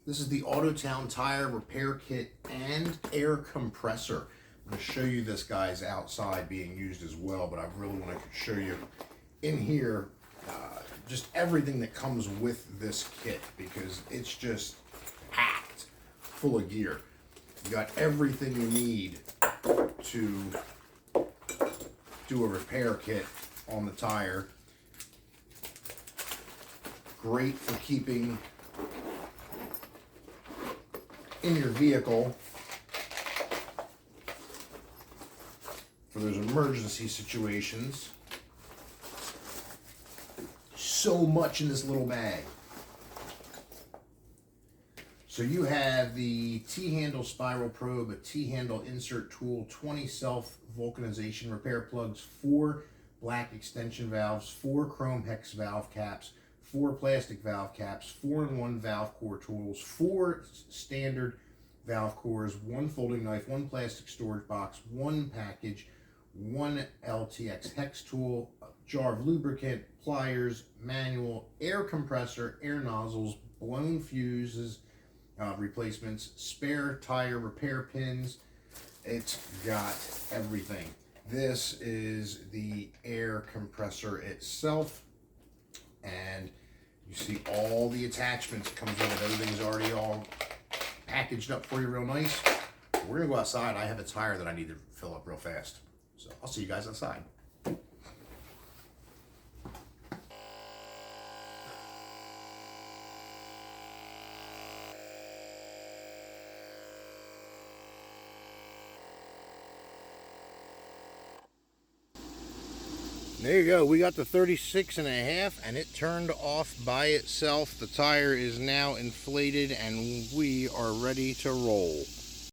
This is the AUTOWN tire repair kit and air compressor. I'm going to show you this guy's outside being used as well, but I really want to show you in here just everything that comes with this kit, because it's just packed full of gear. You got everything you need to do a repair kit on the tire. Great for keeping in your vehicle for those emergency situations. So much in this little bag. So you have the T-handle spiral probe, a T-handle insert tool, 20 self-vulcanization repair plugs, 4 black extension valves, 4 chrome hex valve caps, 4 plastic valve caps, 4-in-1 valve core tools, 4 standard valve cores, 1 folding knife, 1 plastic storage box, 1 package, 1 LTX hex tool, a jar of lubricant, pliers, manual, air compressor, air nozzles, blown fuses, replacements, spare tire repair pins. It's got everything. This is the air compressor itself, and you see all the attachments it comes with it. Everything's already all packaged up for you real nice. We're gonna go outside. I have a tire that I need to fill up real fast, so I'll see you guys outside. There you go. We got the 36.5 and it turned off by itself. The tire is now inflated and we are ready to roll.